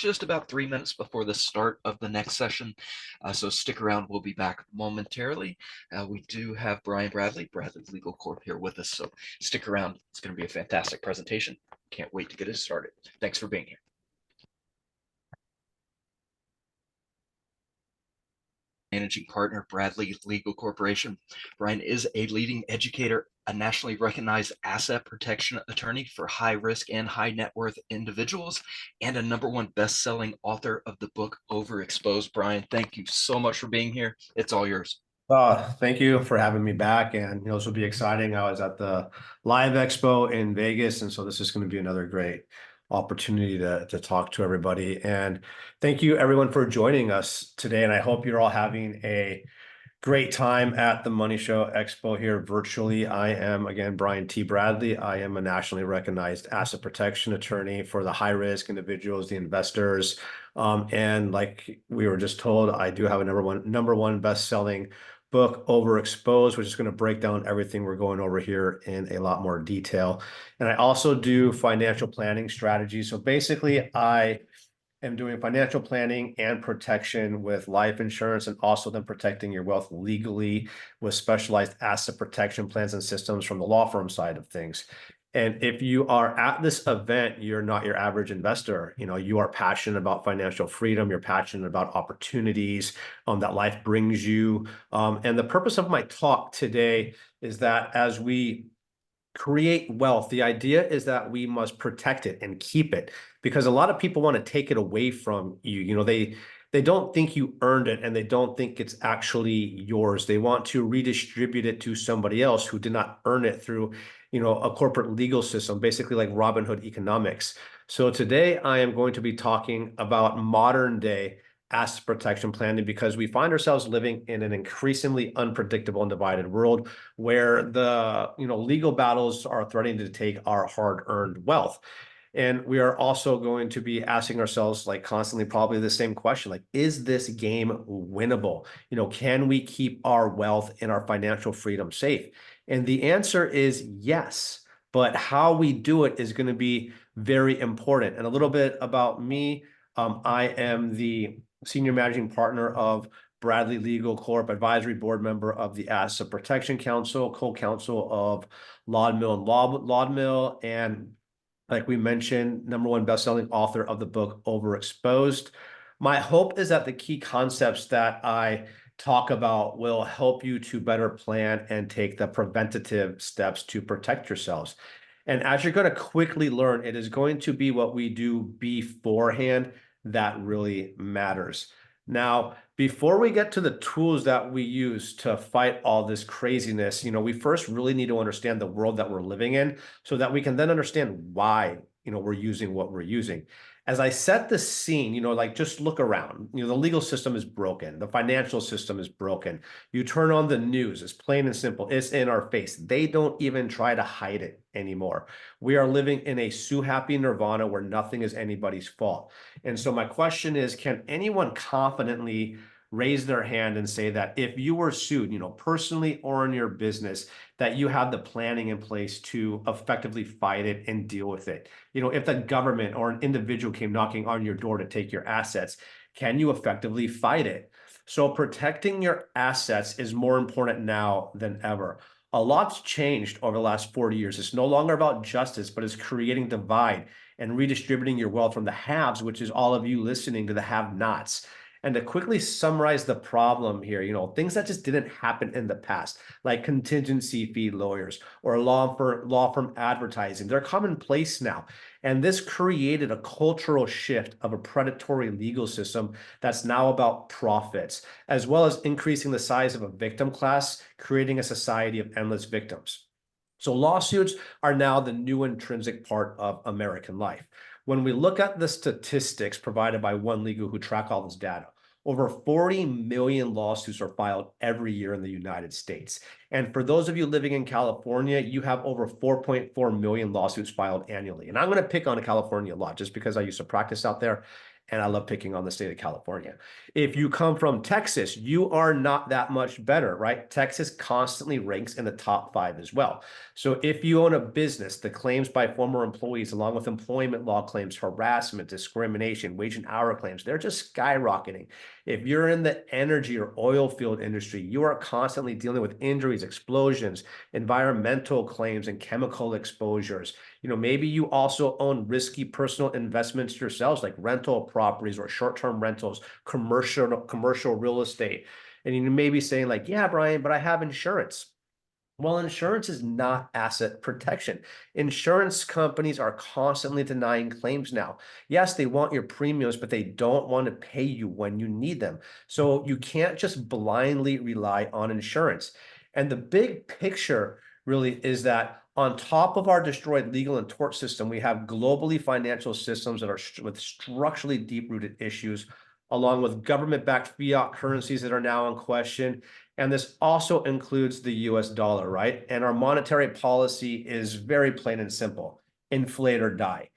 just about 3 minutes before the start of the next session. So stick around. We'll be back momentarily. We do have Bradley Legal Corp here with us. So stick around. It's going to be a fantastic presentation. Can't wait to get it started. Thanks for being here. Managing partner, Bradley Legal Corporation. Brian is a leading educator, a nationally recognized asset protection attorney for high risk and high net worth individuals, and a #1 best-selling author of the book Overexposed. Brian, thank you so much for being here. It's all yours. Thank you for having me back. And this will be exciting. I was at the Live Expo in Vegas, and so this is going to be another great opportunity to talk to everybody. And thank you everyone for joining us today. And I hope you're all having a great time at the Money Show Expo here virtually. I am, again, Brian T. Bradley. I am a nationally recognized asset protection attorney for the high-risk individuals, the investors. And like we were just told, I do have a number one best-selling book, Overexposed, which is going to break down everything we're going over here in a lot more detail. And I also do financial planning strategies. So basically, I am doing financial planning and protection with life insurance, and also then protecting your wealth legally with specialized asset protection plans and systems from the law firm side of things. And if you are at this event, you're not your average investor. You are passionate about financial freedom. You're passionate about opportunities that life brings you. And the purpose of my talk today is that as we create wealth, the idea is that we must protect it and keep it, because a lot of people want to take it away from you. They don't think you earned it, and they don't think it's actually yours. They want to redistribute it to somebody else who did not earn it through a corporate legal system, basically like Robin Hood economics. So today I am going to be talking about modern day asset protection planning, because we find ourselves living in an increasingly unpredictable and divided world where the legal battles are threatening to take our hard-earned wealth. And we are also going to be asking ourselves, like, constantly probably the same question, like, is this game winnable? Can we keep our wealth and our financial freedom safe? And the answer is yes, but how we do it is going to be very important. And a little bit about me. I am the senior managing partner of Bradley Legal Corp, advisory board member of the Asset Protection Council, co-counsel of Laudmill and Laudmill, and like we mentioned, #1 best-selling author of the book Overexposed. My hope is that the key concepts that I talk about will help you to better plan and take the preventative steps to protect yourselves. And as you're going to quickly learn, it is going to be what we do beforehand that really matters. Now, before we get to the tools that we use to fight all this craziness, we first really need to understand the world that we're living in, so that we can then understand why, we're using what we're using. As I set the scene, like, just look around. The legal system is broken. The financial system is broken. You turn on the news, it's plain and simple. It's in our face. They don't even try to hide it anymore. We are living in a sue happy nirvana where nothing is anybody's fault. And so my question is, can anyone confidently raise their hand and say that if you were sued, personally or in your business, that you have the planning in place to effectively fight it and deal with it? If the government or an individual came knocking on your door to take your assets, can you effectively fight it? So protecting your assets is more important now than ever. A lot's changed over the last 40 years. It's no longer about justice, but it's creating divide and redistributing your wealth from the haves, which is all of you listening, to the have-nots. And to quickly summarize the problem here, things that just didn't happen in the past, like contingency fee lawyers or law firm advertising, they're commonplace now. And this created a cultural shift of a predatory legal system that's now about profits, as well as increasing the size of a victim class, creating a society of endless victims. So lawsuits are now the new intrinsic part of American life. When we look at the statistics provided by One Legal, who track all this data, over 40 million lawsuits are filed every year in the United States. And for those of you living in California, you have over 4.4 million lawsuits filed annually. And I'm going to pick on California a lot just because I used to practice out there. And I love picking on the state of California. If you come from Texas, you are not that much better, right? Texas constantly ranks in the top 5 as well. So if you own a business, the claims by former employees, along with employment law claims, harassment, discrimination, wage and hour claims, they're just skyrocketing. If you're in the energy or oil field industry, you are constantly dealing with injuries, explosions, environmental claims, and chemical exposures. Maybe you also own risky personal investments yourselves, like rental properties or short-term rentals, commercial real estate. And you may be saying like, yeah, Brian, but I have insurance. Well, insurance is not asset protection. Insurance companies are constantly denying claims now. Yes, they want your premiums, but they don't want to pay you when you need them. So you can't just blindly rely on insurance. And the big picture really is that on top of our destroyed legal and tort system, we have globally financial systems that are with structurally deep-rooted issues, along with government-backed fiat currencies that are now in question. And this also includes the US dollar, right? And our monetary policy is very plain and simple: inflate or die.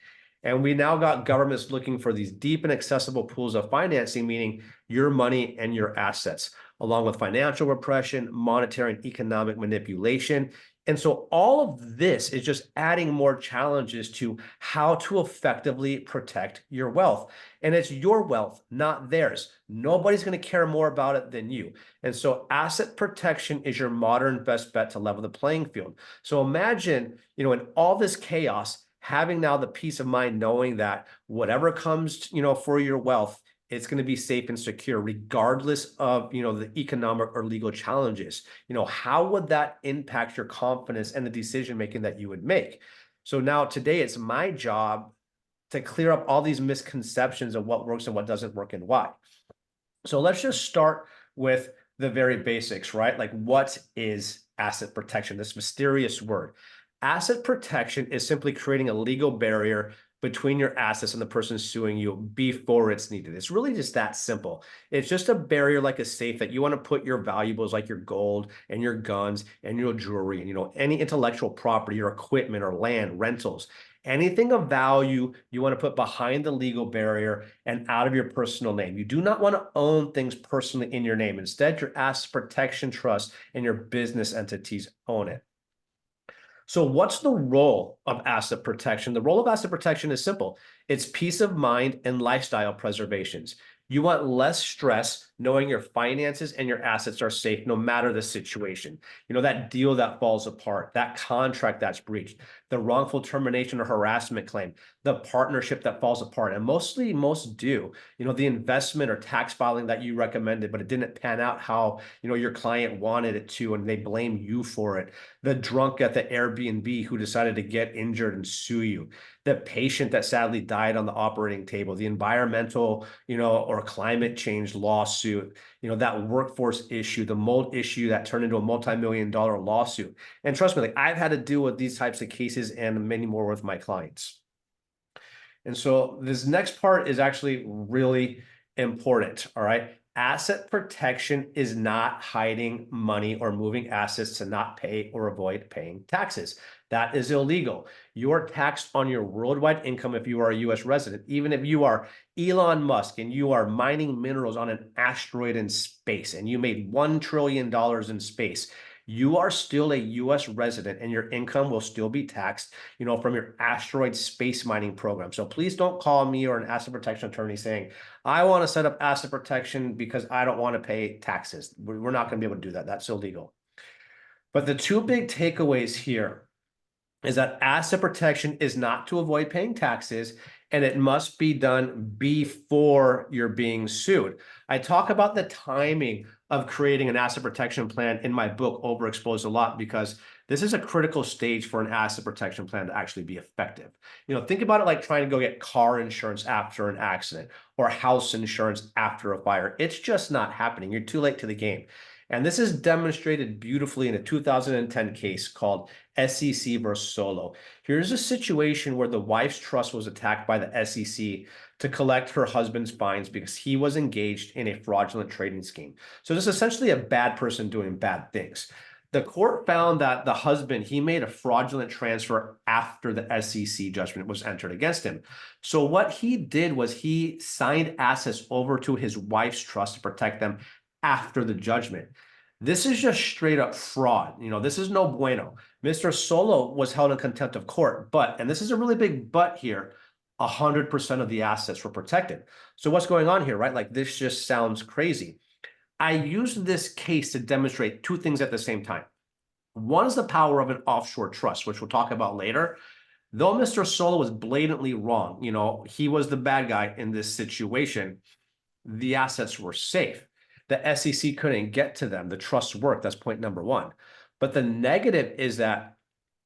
And we now got governments looking for these deep and accessible pools of financing, meaning your money and your assets, along with financial repression, monetary and economic manipulation. And so all of this is just adding more challenges to how to effectively protect your wealth. And it's your wealth, not theirs. Nobody's going to care more about it than you. And so asset protection is your modern best bet to level the playing field. So imagine, in all this chaos, having now the peace of mind knowing that whatever comes, for your wealth, it's going to be safe and secure, regardless of, the economic or legal challenges. How would that impact your confidence and the decision making that you would make? So now today it's my job to clear up all these misconceptions of what works and what doesn't work and why. So let's just start with the very basics, right? Like, what is asset protection? This mysterious word. Asset protection is simply creating a legal barrier between your assets and the person suing you before it's needed. It's really just that simple. It's just a barrier like a safe that you want to put your valuables, like your gold and your guns and your jewelry and any intellectual property, your equipment or land, rentals, anything of value you want to put behind the legal barrier and out of your personal name. You do not want to own things personally in your name. Instead, your asset protection trust and your business entities own it. So what's the role of asset protection? The role of asset protection is simple. It's peace of mind and lifestyle preservations. You want less stress knowing your finances and your assets are safe no matter the situation. That deal that falls apart, that contract that's breached, the wrongful termination or harassment claim, the partnership that falls apart. And most do. The investment or tax filing that you recommended, but it didn't pan out how, your client wanted it to, and they blame you for it. The drunk at the Airbnb who decided to get injured and sue you. The patient that sadly died on the operating table, the environmental, or climate change lawsuit, that workforce issue, the mold issue that turned into a multi-million-dollar lawsuit. And trust me, like, I've had to deal with these types of cases and many more with my clients. And so this next part is actually really important. All right. Asset protection is not hiding money or moving assets to not pay or avoid paying taxes. That is illegal. You are taxed on your worldwide income if you are a US resident, even if you are Elon Musk and you are mining minerals on an asteroid in space and you made $1 trillion in space. You are still a US resident and your income will still be taxed, from your asteroid space mining program. So please don't call me or an asset protection attorney saying, I want to set up asset protection because I don't want to pay taxes. We're not going to be able to do that. That's illegal. But the two big takeaways here is that asset protection is not to avoid paying taxes, and it must be done before you're being sued. I talk about the timing of creating an asset protection plan in my book, Overexposed, a lot, because this is a critical stage for an asset protection plan to actually be effective. Think about it like trying to go get car insurance after an accident or house insurance after a fire. It's just not happening. You're too late to the game. And this is demonstrated beautifully in a 2010 case called SEC versus Solo. Here's a situation where the wife's trust was attacked by the SEC to collect her husband's fines because he was engaged in a fraudulent trading scheme. So this is essentially a bad person doing bad things. The court found that the husband, he made a fraudulent transfer after the SEC judgment was entered against him. So what he did was he signed assets over to his wife's trust to protect them after the judgment. This is just straight up fraud. This is no bueno. Mr. Solo was held in contempt of court, but, and this is a really big but here, 100% of the assets were protected. So what's going on here, right? Like, this just sounds crazy. I used this case to demonstrate two things at the same time. One is the power of an offshore trust, which we'll talk about later. Though Mr. Solo was blatantly wrong, he was the bad guy in this situation, the assets were safe. The SEC couldn't get to them. The trust worked. That's point number one. But the negative is that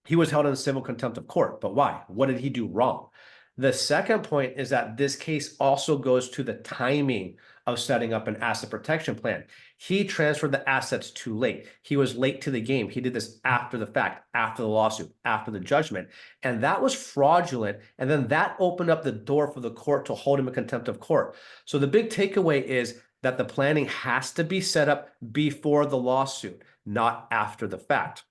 he was held in civil contempt of court. But why? What did he do wrong? The second point is that this case also goes to the timing of setting up an asset protection plan. He transferred the assets too late. He was late to the game. He did this after the fact, after the lawsuit, after the judgment. And that was fraudulent. And then that opened up the door for the court to hold him in contempt of court. So the big takeaway is that the planning has to be set up before the lawsuit, not after the fact.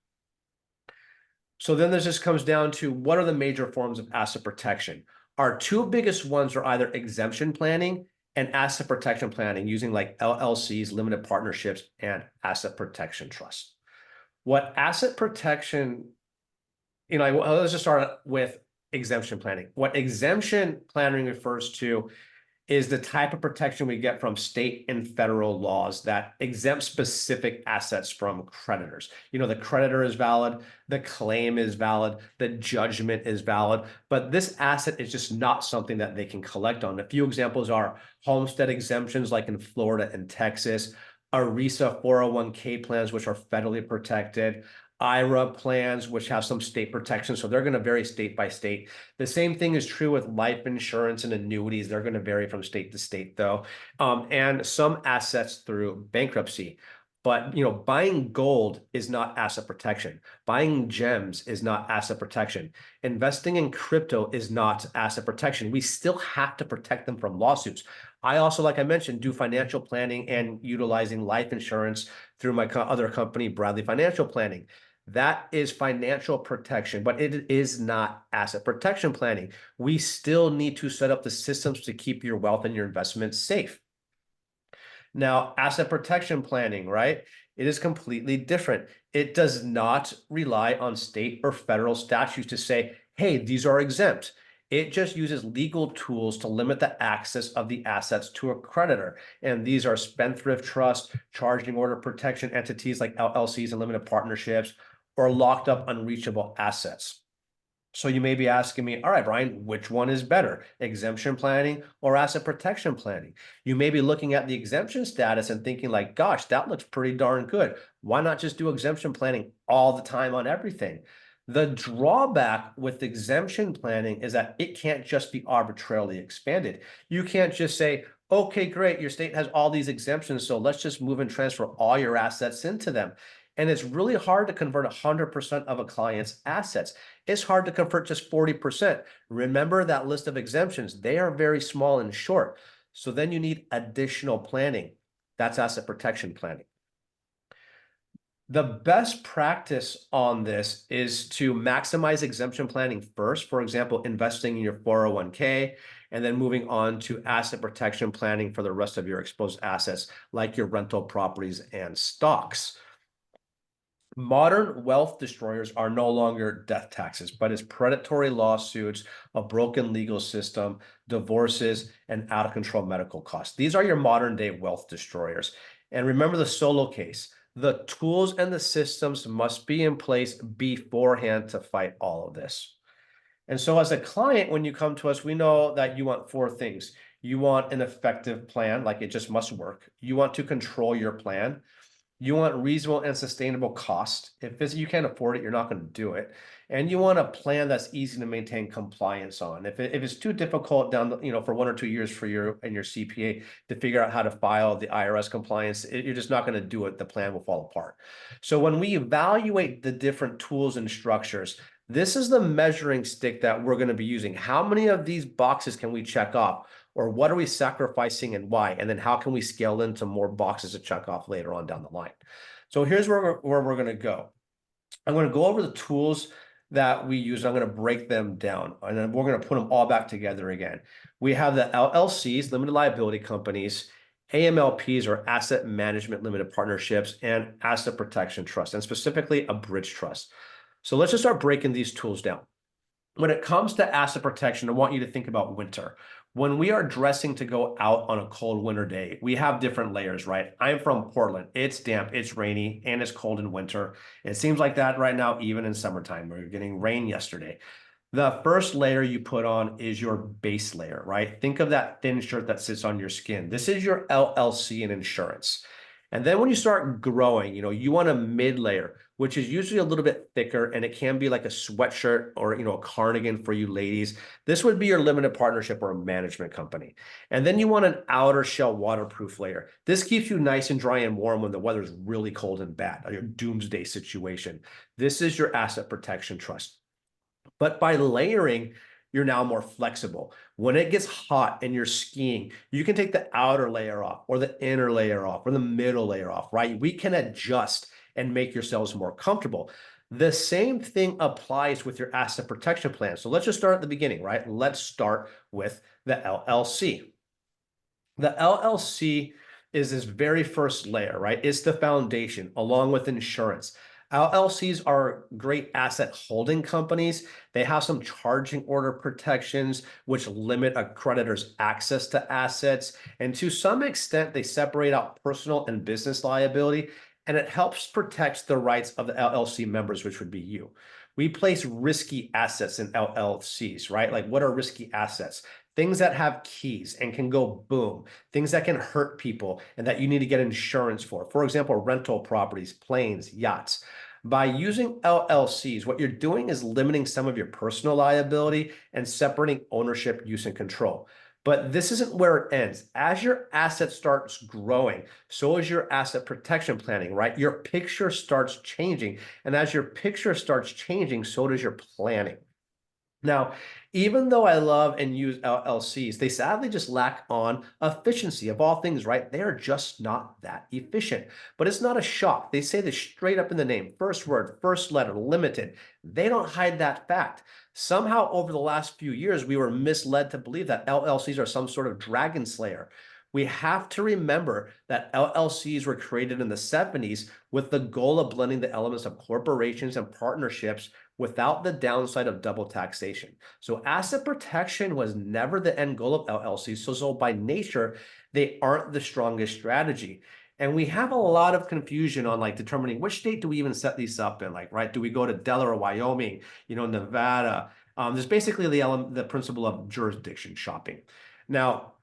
So then this just comes down to, what are the major forms of asset protection? Our two biggest ones are either exemption planning and asset protection planning, using like LLCs, limited partnerships, and asset protection trusts. What asset protection, let's just start with exemption planning. What exemption planning refers to is the type of protection we get from state and federal laws that exempt specific assets from creditors. The creditor is valid, the claim is valid, the judgment is valid, but this asset is just not something that they can collect on. A few examples are homestead exemptions, like in Florida and Texas, ERISA 401k plans, which are federally protected, IRA plans, which have some state protection. So they're going to vary state by state. The same thing is true with life insurance and annuities. They're going to vary from state to state, though. And some assets through bankruptcy. But, buying gold is not asset protection. Buying gems is not asset protection. Investing in crypto is not asset protection. We still have to protect them from lawsuits. I also, like I mentioned, do financial planning and utilizing life insurance through my other company, Bradley Financial Planning. That is financial protection, but it is not asset protection planning. We still need to set up the systems to keep your wealth and your investments safe. Now, asset protection planning, right? It is completely different. It does not rely on state or federal statutes to say, hey, these are exempt. It just uses legal tools to limit the access of the assets to a creditor. And these are spendthrift trusts, charging order protection entities like LLCs and limited partnerships, or locked up unreachable assets. So you may be asking me, all right, Brian, which one is better, exemption planning or asset protection planning? You may be looking at the exemption status and thinking like, gosh, that looks pretty darn good. Why not just do exemption planning all the time on everything? The drawback with exemption planning is that it can't just be arbitrarily expanded. You can't just say, okay, great, your state has all these exemptions, so let's just move and transfer all your assets into them. And it's really hard to convert 100% of a client's assets. It's hard to convert just 40%. Remember that list of exemptions, they are very small and short. So then you need additional planning. That's asset protection planning. The best practice on this is to maximize exemption planning first. For example, investing in your 401k, and then moving on to asset protection planning for the rest of your exposed assets, like your rental properties and stocks. Modern wealth destroyers are no longer death taxes, but it's predatory lawsuits, a broken legal system, divorces, and out of control medical costs. These are your modern day wealth destroyers. And remember the Solo case. The tools and the systems must be in place beforehand to fight all of this. And so as a client, when you come to us, we know that you want four things. You want an effective plan, like it just must work. You want to control your plan. You want reasonable and sustainable cost. If you can't afford it, you're not going to do it. And you want a plan that's easy to maintain compliance on. If it's too difficult for 1 or 2 years for your CPA to figure out how to file the IRS compliance, you're just not going to do it. The plan will fall apart. So when we evaluate the different tools and structures, this is the measuring stick that we're going to be using. How many of these boxes can we check off? Or what are we sacrificing and why? And then how can we scale into more boxes to check off later on down the line? So here's where we're going to go. I'm going to go over the tools that we use. I'm going to break them down, and then we're going to put them all back together again. We have the LLCs, limited liability companies, AMLPs, or asset management limited partnerships, and asset protection trust, and specifically a bridge trust. So let's just start breaking these tools down. When it comes to asset protection, I want you to think about winter. When we are dressing to go out on a cold winter day, we have different layers, right? I'm from Portland. It's damp, it's rainy, and it's cold in winter. It seems like that right now, even in summertime. We're getting rain yesterday. The first layer you put on is your base layer, right? Think of that thin shirt that sits on your skin. This is your LLC and insurance. And then when you start growing, you want a mid layer, which is usually a little bit thicker, and it can be like a sweatshirt or, a cardigan for you ladies. This would be your limited partnership or a management company. And then you want an outer shell waterproof layer. This keeps you nice and dry and warm when the weather is really cold and bad, like your doomsday situation. This is your asset protection trust. But by layering, you're now more flexible. When it gets hot and you're skiing, you can take the outer layer off or the inner layer off or the middle layer off, right? We can adjust and make yourselves more comfortable. The same thing applies with your asset protection plan. So let's just start at the beginning, right? Let's start with the LLC. The LLC is this very first layer, right? It's the foundation along with insurance. LLCs are great asset holding companies. They have some charging order protections, which limit a creditor's access to assets. And to some extent, they separate out personal and business liability, and it helps protect the rights of the LLC members, which would be you. We place risky assets in LLCs, right? Like, what are risky assets? Things that have keys and can go boom, things that can hurt people and that you need to get insurance for. For example, rental properties, planes, yachts. By using LLCs, what you're doing is limiting some of your personal liability and separating ownership, use, and control. But this isn't where it ends. As your asset starts growing, so is your asset protection planning, right? Your picture starts changing. And as your picture starts changing, so does your planning. Now, even though I love and use LLCs, they sadly just lack on efficiency of all things, right? They are just not that efficient. But it's not a shock. They say this straight up in the name, first word, first letter, limited. They don't hide that fact. Somehow over the last few years, we were misled to believe that LLCs are some sort of dragon slayer. We have to remember that LLCs were created in the 70s with the goal of blending the elements of corporations and partnerships without the downside of double taxation. So asset protection was never the end goal of LLCs. So by nature, they aren't the strongest strategy. And we have a lot of confusion on like determining which state do we even set these up in, like, right? Do we go to Delaware, Wyoming, Nevada? There's basically the principle of jurisdiction shopping. Now,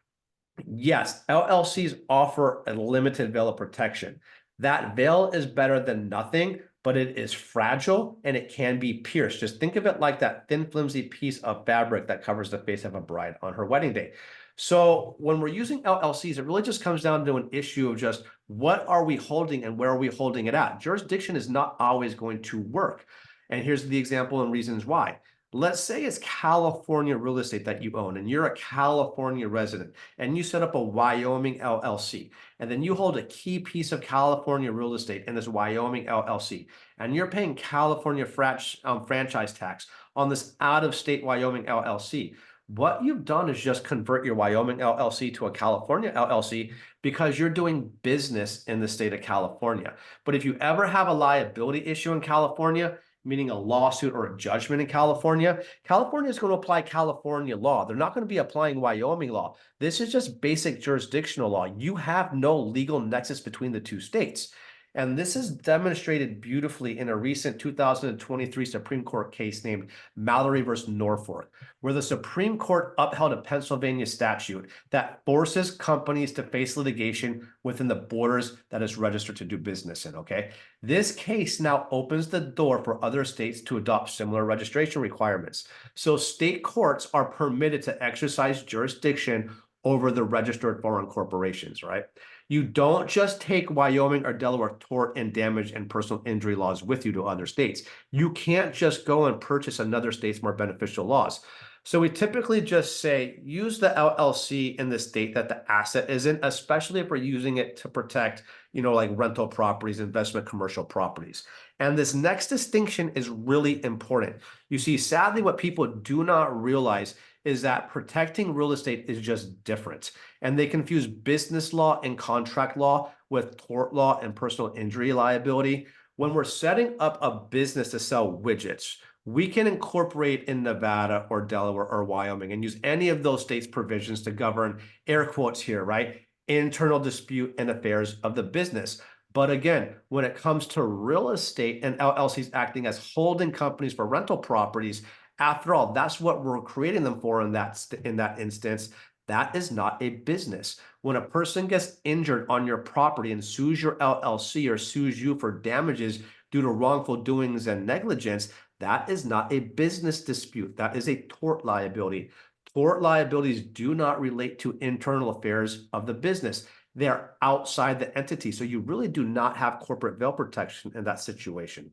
yes, LLCs offer a limited veil of protection. That veil is better than nothing, but it is fragile and it can be pierced. Just think of it like that thin, flimsy piece of fabric that covers the face of a bride on her wedding day. So when we're using LLCs, it really just comes down to an issue of just what are we holding and where are we holding it at? Jurisdiction is not always going to work. And here's the example and reasons why. Let's say it's California real estate that you own and you're a California resident and you set up a Wyoming LLC and then you hold a key piece of California real estate in this Wyoming LLC and you're paying California franchise tax on this out-of-state Wyoming LLC. What you've done is just convert your Wyoming LLC to a California LLC because you're doing business in the state of California. But if you ever have a liability issue in California, meaning a lawsuit or a judgment in California, California is going to apply California law. They're not going to be applying Wyoming law. This is just basic jurisdictional law. You have no legal nexus between the two states. And this is demonstrated beautifully in a recent 2023 Supreme Court case named Mallory versus Norfolk, where the Supreme Court upheld a Pennsylvania statute that forces companies to face litigation within the borders that is registered to do business in, okay? This case now opens the door for other states to adopt similar registration requirements. So state courts are permitted to exercise jurisdiction over the registered foreign corporations, right? You don't just take Wyoming or Delaware tort and damage and personal injury laws with you to other states. You can't just go and purchase another state's more beneficial laws. So we typically just say use the LLC in the state that the asset is in, especially if we're using it to protect, like rental properties, investment commercial properties. And this next distinction is really important. You see, sadly, what people do not realize is that protecting real estate is just different. And they confuse business law and contract law with tort law and personal injury liability. When we're setting up a business to sell widgets, we can incorporate in Nevada or Delaware or Wyoming and use any of those states' provisions to govern, air quotes here, right? Internal dispute and affairs of the business. But again, when it comes to real estate and LLCs acting as holding companies for rental properties, after all, that's what we're creating them for in that instance. That is not a business. When a person gets injured on your property and sues your LLC or sues you for damages due to wrongful doings and negligence, that is not a business dispute. That is a tort liability. Tort liabilities do not relate to internal affairs of the business. They are outside the entity. So you really do not have corporate veil protection in that situation.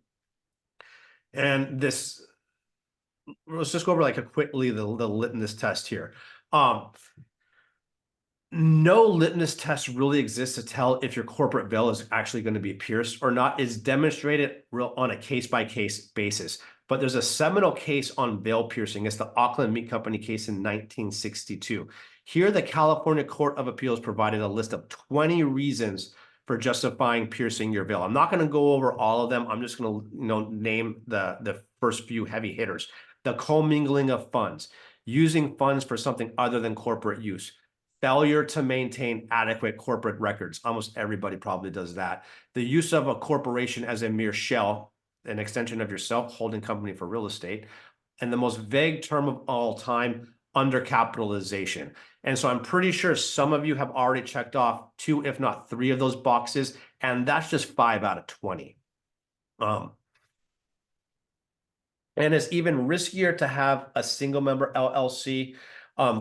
And this, let's just go over like a quickly the litmus test here. No litmus test really exists to tell if your corporate veil is actually going to be pierced or not. It's demonstrated on a case-by-case basis. But there's a seminal case on veil piercing. It's the Auckland Meat Company case in 1962. Here, the California Court of Appeals provided a list of 20 reasons for justifying piercing your veil. I'm not going to go over all of them. I'm just going to name the first few heavy hitters. The commingling of funds, using funds for something other than corporate use, failure to maintain adequate corporate records. Almost everybody probably does that. The use of a corporation as a mere shell, an extension of yourself, holding company for real estate. And the most vague term of all time, undercapitalization. And so I'm pretty sure some of you have already checked off 2, if not 3 of those boxes. And that's just 5 out of 20. And it's even riskier to have a single member LLC.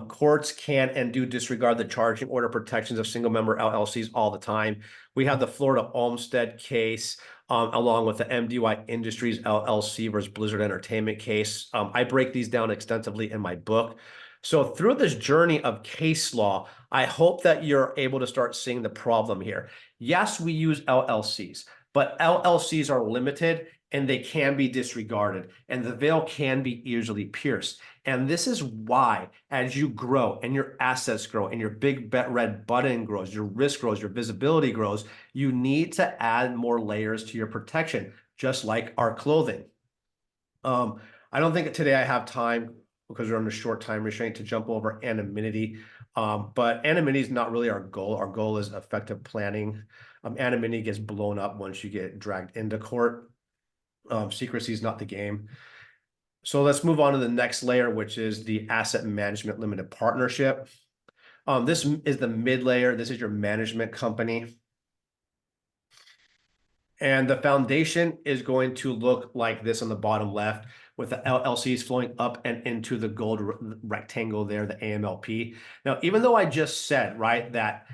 Courts can and do disregard the charging order protections of single member LLCs all the time. We have the Florida Olmsted case, along with the MDY Industries LLC versus Blizzard Entertainment case. I break these down extensively in my book. So through this journey of case law, I hope that you're able to start seeing the problem here. Yes, we use LLCs, but LLCs are limited and they can be disregarded, and the veil can be easily pierced. And this is why, as you grow and your assets grow and your big red button grows, your risk grows, your visibility grows, you need to add more layers to your protection, just like our clothing. I don't think today I have time, because we're under short time restraint, to jump over anonymity. But anonymity is not really our goal. Our goal is effective planning. Anonymity gets blown up once you get dragged into court. Secrecy is not the game. So let's move on to the next layer, which is the asset management limited partnership. This is the mid layer. This is your management company. And the foundation is going to look like this on the bottom left, with the LLCs flowing up and into the gold rectangle there, the AMLP. Now, even though I just said, right, that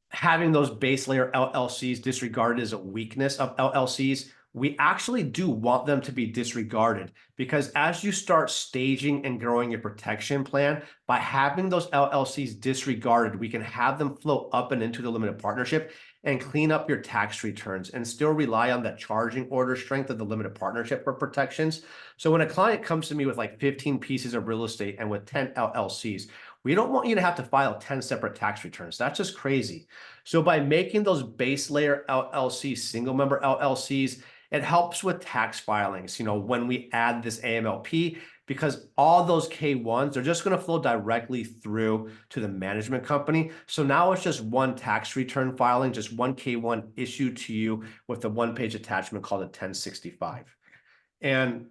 having those base layer LLCs disregarded is a weakness of LLCs, we actually do want them to be disregarded, because as you start staging and growing your protection plan, by having those LLCs disregarded, we can have them flow up and into the limited partnership and clean up your tax returns and still rely on that charging order strength of the limited partnership for protections. So when a client comes to me with like 15 pieces of real estate and with 10 LLCs, we don't want you to have to file 10 separate tax returns. That's just crazy. So by making those base layer LLCs single member LLCs, it helps with tax filings, when we add this AMLP, because all those K1s are just going to flow directly through to the management company. So now it's just one tax return filing, just one K1 issued to you with a one-page attachment called a 1065. And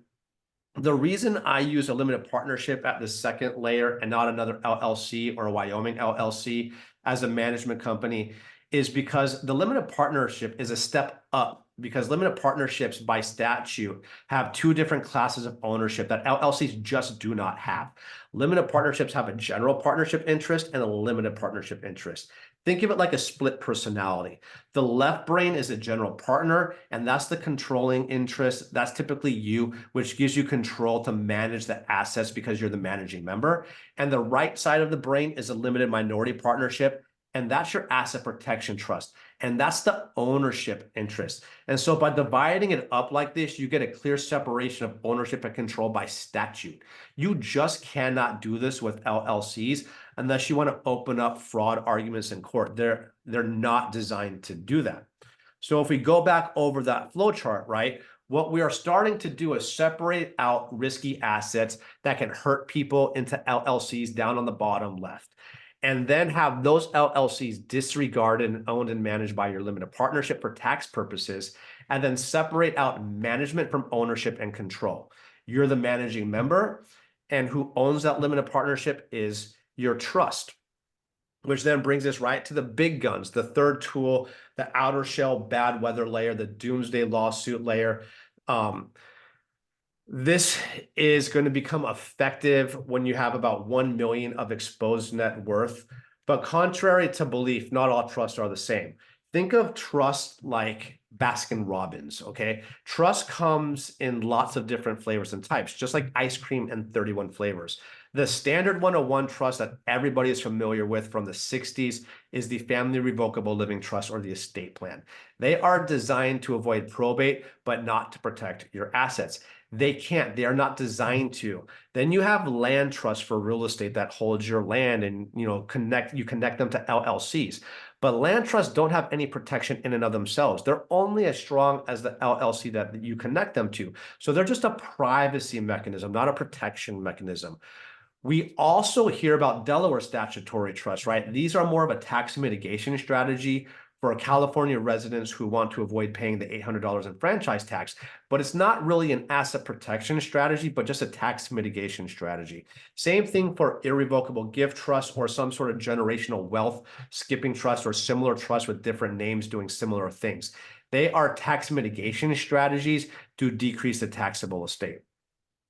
the reason I use a limited partnership at the second layer and not another LLC or a Wyoming LLC as a management company is because the limited partnership is a step up, because limited partnerships by statute have two different classes of ownership that LLCs just do not have. Limited partnerships have a general partnership interest and a limited partnership interest. Think of it like a split personality. The left brain is a general partner, and that's the controlling interest. That's typically you, which gives you control to manage the assets because you're the managing member. And the right side of the brain is a limited minority partnership, and that's your asset protection trust. And that's the ownership interest. And so by dividing it up like this, you get a clear separation of ownership and control by statute. You just cannot do this with LLCs unless you want to open up fraud arguments in court. They're not designed to do that. So if we go back over that flow chart, right, what we are starting to do is separate out risky assets that can hurt people into LLCs down on the bottom left, and then have those LLCs disregarded and owned and managed by your limited partnership for tax purposes, and then separate out management from ownership and control. You're the managing member, and who owns that limited partnership is your trust, which then brings us right to the big guns, the third tool, the outer shell bad weather layer, the doomsday lawsuit layer. This is going to become effective when you have about 1 million of exposed net worth. But contrary to belief, not all trusts are the same. Think of trust like Baskin Robbins, okay? Trust comes in lots of different flavors and types, just like ice cream and 31 flavors. The standard 101 trust that everybody is familiar with from the 60s is the Family Revocable Living Trust, or the estate plan. They are designed to avoid probate, but not to protect your assets. They are not designed to. Then you have land trust for real estate that holds your land, and you connect them to LLCs. But land trusts don't have any protection in and of themselves. They're only as strong as the LLC that you connect them to. So they're just a privacy mechanism, not a protection mechanism. We also hear about Delaware statutory trusts, right? These are more of a tax mitigation strategy for California residents who want to avoid paying the $800 in franchise tax, but it's not really an asset protection strategy, but just a tax mitigation strategy. Same thing for irrevocable gift trust, or some sort of generational wealth skipping trust, or similar trust with different names doing similar things. They are tax mitigation strategies to decrease the taxable estate.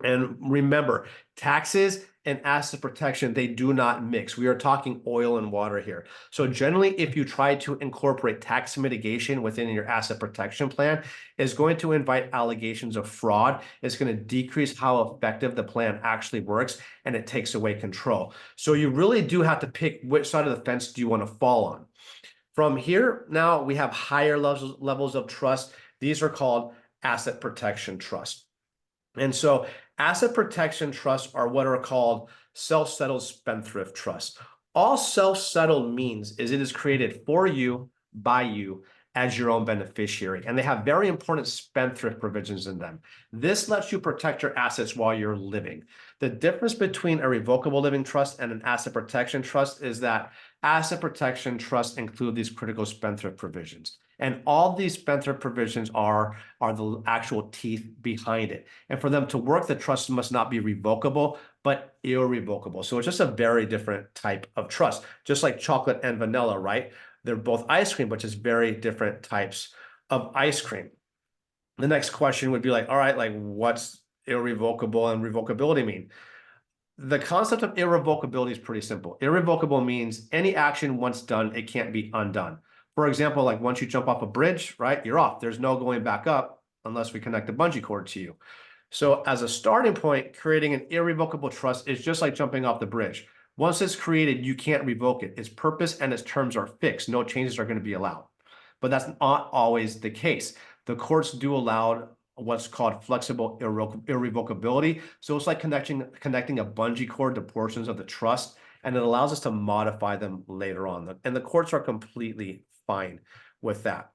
And remember, taxes and asset protection, they do not mix. We are talking oil and water here. So generally, if you try to incorporate tax mitigation within your asset protection plan, it's going to invite allegations of fraud. It's going to decrease how effective the plan actually works, and it takes away control. So you really do have to pick which side of the fence do you want to fall on. From here, now we have higher levels of trust. These are called asset protection trust. And so asset protection trusts are what are called self-settled spendthrift trusts. All self-settled means is it is created for you, by you, as your own beneficiary. And they have very important spendthrift provisions in them. This lets you protect your assets while you're living. The difference between a revocable living trust and an asset protection trust is that asset protection trusts include these critical spendthrift provisions. And all these spendthrift provisions are the actual teeth behind it. And for them to work, the trust must not be revocable, but irrevocable. So it's just a very different type of trust, just like chocolate and vanilla, right? They're both ice cream, but just very different types of ice cream. The next question would be like, all right, like what's irrevocable and revocability mean? The concept of irrevocability is pretty simple. Irrevocable means any action once done, it can't be undone. For example, like once you jump off a bridge, right, you're off. There's no going back up unless we connect a bungee cord to you. So as a starting point, creating an irrevocable trust is just like jumping off the bridge. Once it's created, you can't revoke it. Its purpose and its terms are fixed. No changes are going to be allowed. But that's not always the case. The courts do allow what's called flexible irrevocability. So it's like connecting a bungee cord to portions of the trust, and it allows us to modify them later on. And the courts are completely fine with that.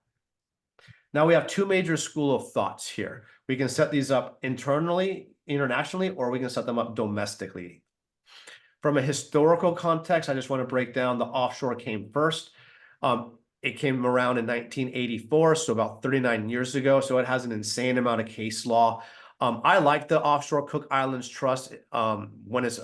Now we have two major school of thoughts here. We can set these up internally, internationally, or we can set them up domestically. From a historical context, I just want to break down the offshore came first. It came around in 1984, so about 39 years ago. So it has an insane amount of case law. I like the Offshore Cook Islands Trust when it's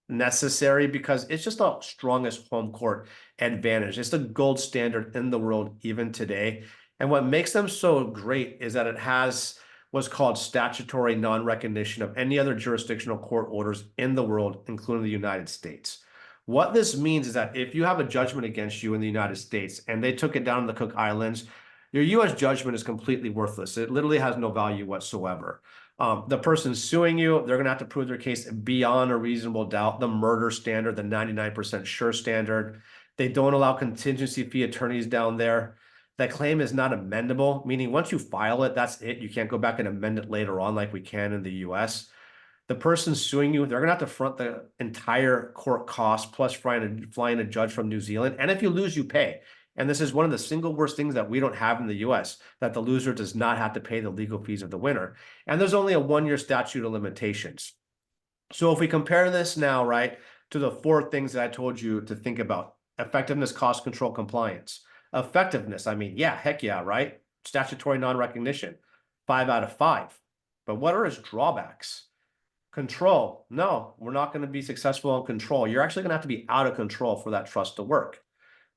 necessary because it's just the strongest home court advantage. It's the gold standard in the world even today. And what makes them so great is that it has what's called statutory non-recognition of any other jurisdictional court orders in the world, including the United States. What this means is that if you have a judgment against you in the United States and they took it down to the Cook Islands, your US judgment is completely worthless. It literally has no value whatsoever. The person suing you, they're going to have to prove their case beyond a reasonable doubt, the murder standard, the 99% sure standard. They don't allow contingency fee attorneys down there. That claim is not amendable, meaning once you file it, that's it. You can't go back and amend it later on like we can in the US. The person suing you, they're going to have to front the entire court cost plus flying a judge from New Zealand. And if you lose, you pay. And this is one of the single worst things that we don't have in the US, that the loser does not have to pay the legal fees of the winner. And there's only a 1-year statute of limitations. So if we compare this now, right, to the 4 things that I told you to think about: effectiveness, cost control, compliance. Effectiveness, I mean, yeah, heck yeah, right? Statutory non-recognition, 5 out of 5. But what are its drawbacks? Control. No, we're not going to be successful in control. You're actually going to have to be out of control for that trust to work.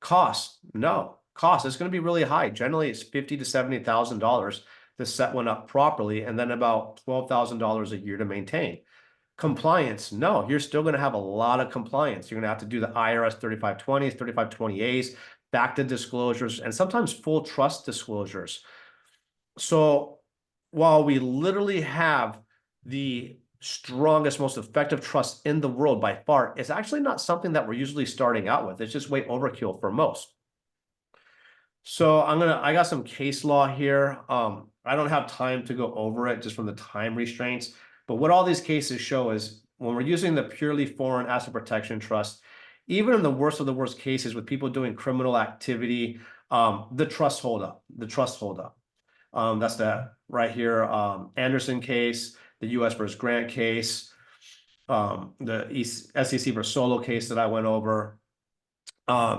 Cost. No, cost is going to be really high. Generally, it's $50,000 to $70,000 to set one up properly, and then about $12,000 a year to maintain. Compliance. No, you're still going to have a lot of compliance. You're going to have to do the IRS 3520s, 3520As, FACTA disclosures, and sometimes full trust disclosures. So while we literally have the strongest, most effective trust in the world by far, it's actually not something that we're usually starting out with. It's just way overkill for most. So I got some case law here. I don't have time to go over it just from the time restraints, but what all these cases show is when we're using the purely foreign asset protection trust, even in the worst of the worst cases with people doing criminal activity, the trust hold up. That's that right here. Anderson case, the US versus Grant case, the SEC versus Solo case that I went over.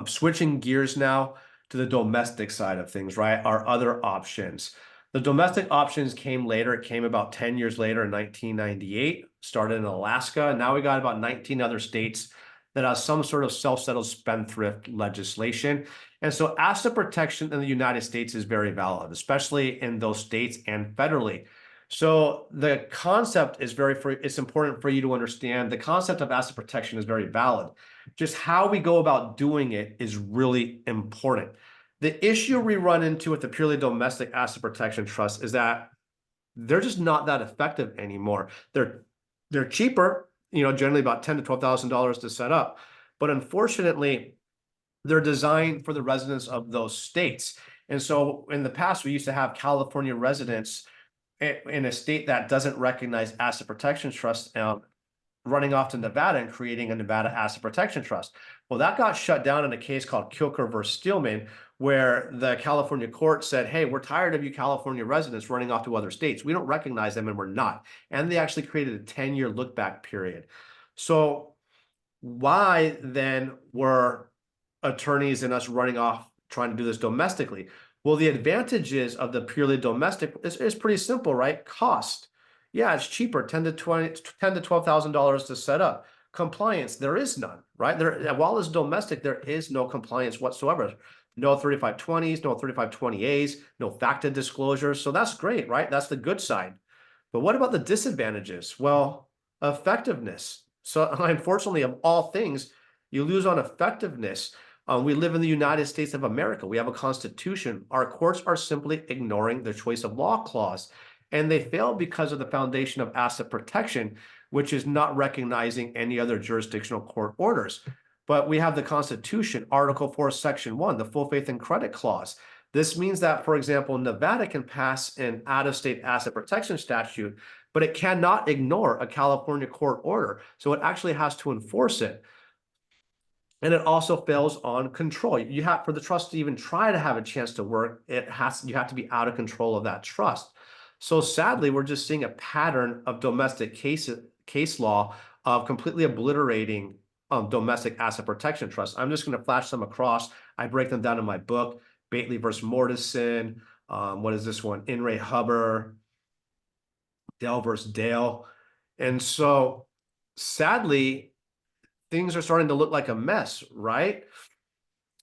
Switching gears now to the domestic side of things, right? Our other options. The domestic options came later. It came about 10 years later in 1998, started in Alaska. Now we got about 19 other states that have some sort of self-settled spendthrift legislation. And so asset protection in the United States is very valid, especially in those states and federally. So the concept is it's important for you to understand. The concept of asset protection is very valid. Just how we go about doing it is really important. The issue we run into with the purely domestic asset protection trust is that they're just not that effective anymore. They're cheaper, generally about $10,000 to $12,000 to set up, but unfortunately, they're designed for the residents of those states. And so in the past, we used to have California residents in a state that doesn't recognize asset protection trust, running off to Nevada and creating a Nevada asset protection trust. Well, that got shut down in a case called Kilker versus Steelman, where the California court said, hey, we're tired of you California residents running off to other states. We don't recognize them, and we're not. And they actually created a 10-year look back period. So why then were attorneys and us running off trying to do this domestically? Well, the advantages of the purely domestic is pretty simple, right? Cost. Yeah, it's cheaper, $10,000 to $12,000 to set up. Compliance, there is none, right? While it's domestic, there is no compliance whatsoever. No 3520s, no 3520As, no FACTA disclosures. So that's great, right? That's the good side. But what about the disadvantages? Well, effectiveness. So unfortunately, of all things, you lose on effectiveness. We live in the United States of America. We have a constitution. Our courts are simply ignoring the choice of law clause. And they fail because of the foundation of asset protection, which is not recognizing any other jurisdictional court orders. But we have the Constitution, Article 4, Section 1, the full faith and credit clause. This means that, for example, Nevada can pass an out-of-state asset protection statute, but it cannot ignore a California court order. So it actually has to enforce it. And it also fails on control. For the trust to even try to have a chance to work, you have to be out of control of that trust. So sadly, we're just seeing a pattern of domestic case law of completely obliterating domestic asset protection trusts. I'm just going to flash them across. I break them down in my book: Bately versus Mortison. What is this one? In Ray Hubbard, Dell versus Dale. And so sadly, things are starting to look like a mess, right?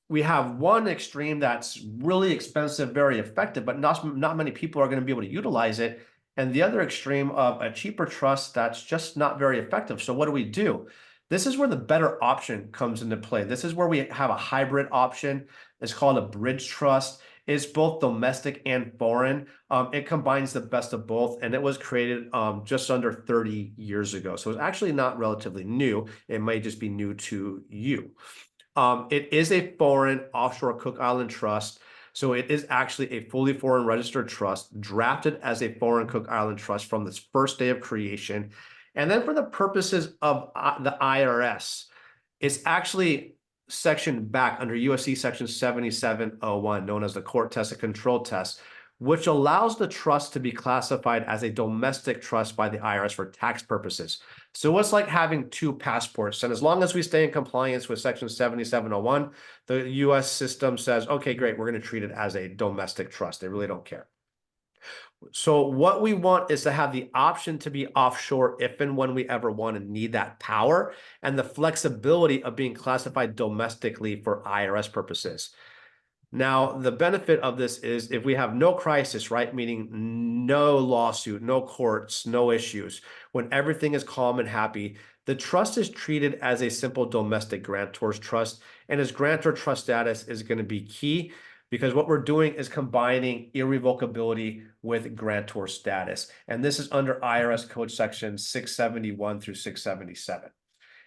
We have one extreme that's really expensive, very effective, but not many people are going to be able to utilize it. And the other extreme of a cheaper trust that's just not very effective. So what do? This is where the better option comes into play. This is where we have a hybrid option. It's called a bridge trust. It's both domestic and foreign. It combines the best of both, and it was created just under 30 years ago. So it's actually not relatively new. It may just be new to you. It is a foreign offshore Cook Island trust. So it is actually a fully foreign registered trust, drafted as a foreign Cook Island trust from its first day of creation. And then for the purposes of the IRS, it's actually sectioned back under USC section 7701, known as the court test and control test, which allows the trust to be classified as a domestic trust by the IRS for tax purposes. So it's like having two passports. And as long as we stay in compliance with section 7701, the US system says, okay, great, we're going to treat it as a domestic trust. They really don't care. So what we want is to have the option to be offshore if and when we ever want to need that power, and the flexibility of being classified domestically for IRS purposes. Now, the benefit of this is if we have no crisis, right? Meaning no lawsuit, no courts, no issues, when everything is calm and happy, the trust is treated as a simple domestic grantor's trust. And its grantor trust status is going to be key, because what we're doing is combining irrevocability with grantor status. And this is under IRS Code Section 671 through 677.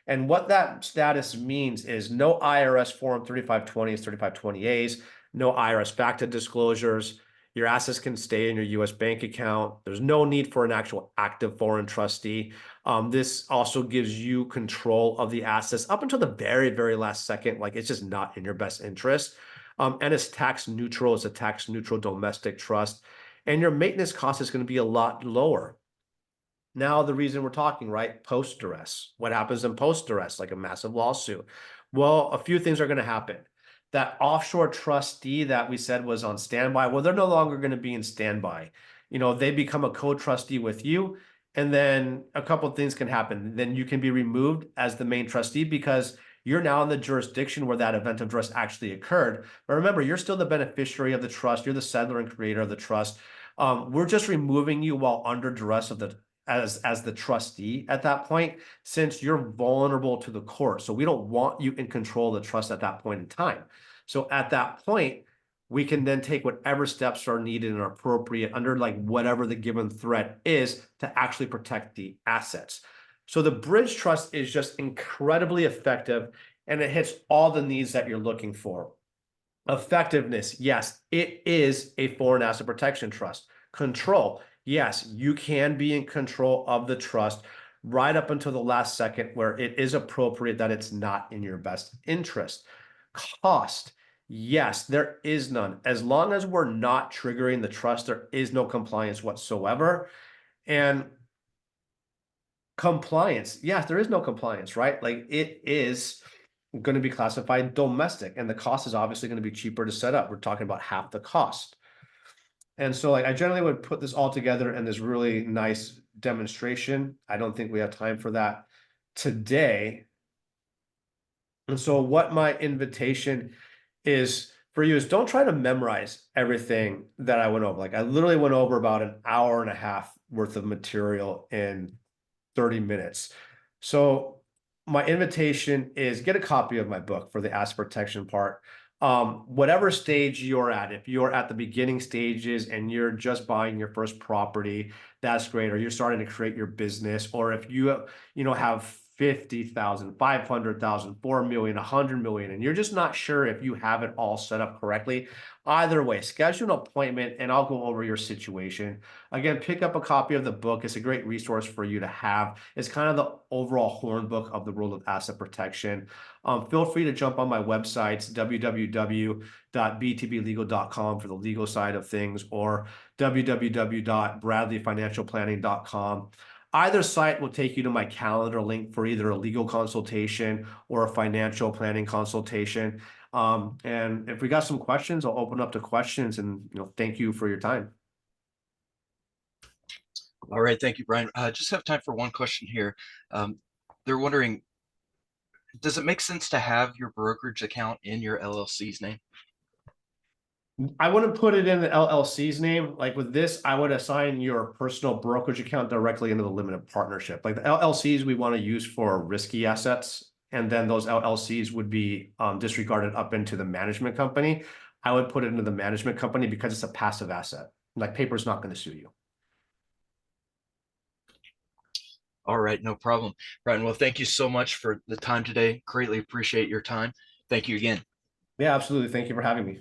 And what that status means is no IRS Form 3520s, 3520As, no IRS FACTA disclosures. Your assets can stay in your US bank account. There's no need for an actual active foreign trustee. This also gives you control of the assets up until the very, very last second. Like, it's just not in your best interest. And it's tax neutral. It's a tax neutral domestic trust. And your maintenance cost is going to be a lot lower. Now, the reason we're talking, right? Post duress. What happens in post duress, like a massive lawsuit? Well, a few things are going to happen. That offshore trustee that we said was on standby, well, they're no longer going to be in standby. They become a co-trustee with you, and then a couple of things can happen. Then you can be removed as the main trustee because you're now in the jurisdiction where that event of duress actually occurred. But remember, you're still the beneficiary of the trust. You're the settler and creator of the trust. We're just removing you while under duress of the as the trustee at that point, since you're vulnerable to the court. So we don't want you in control of the trust at that point in time. So at that point, we can then take whatever steps are needed and are appropriate under like whatever the given threat is to actually protect the assets. So the bridge trust is just incredibly effective, and it hits all the needs that you're looking for. Effectiveness, yes, it is a foreign asset protection trust. Control, yes, you can be in control of the trust right up until the last second where it is appropriate that it's not in your best interest. Cost, yes, there is none. As long as we're not triggering the trust, there is no compliance whatsoever. And compliance, yes, there is no compliance, right? Like, it is going to be classified domestic, and the cost is obviously going to be cheaper to set up. We're talking about half the cost. And so like I generally would put this all together in this really nice demonstration. I don't think we have time for that today. And so what my invitation is for you is, don't try to memorize everything that I went over. Like, I literally went over about an hour and a half worth of material in 30 minutes. So my invitation is, get a copy of my book for the asset protection part. Whatever stage you're at, if you're at the beginning stages and you're just buying your first property, that's great. Or you're starting to create your business, or if you have 50,000, 500,000, 4 million, 100 million, and you're just not sure if you have it all set up correctly. Either way, schedule an appointment and I'll go over your situation. Again, pick up a copy of the book. It's a great resource for you to have. It's kind of the overall horn book of the world of asset protection. Feel free to jump on my websites, www.btblegal.com for the legal side of things, or www.bradleyfinancialplanning.com. Either site will take you to my calendar link for either a legal consultation or a financial planning consultation. And if we got some questions, I'll open up to questions, and thank you for your time. All right, thank you, Brian. Just have time for one question here. They're wondering, Does it make sense to have your brokerage account in your LLC's name? I wouldn't put it in the LLC's name. Like with this, I would assign your personal brokerage account directly into the limited partnership. Like the LLCs we want to use for risky assets, and then those LLCs would be disregarded up into the management company. I would put it into the management company because it's a passive asset. Like paper's not going to sue you. All right, no problem. Brian, well, thank you so much for the time today. Greatly appreciate your time. Thank you again. Yeah, absolutely. Thank you for having me.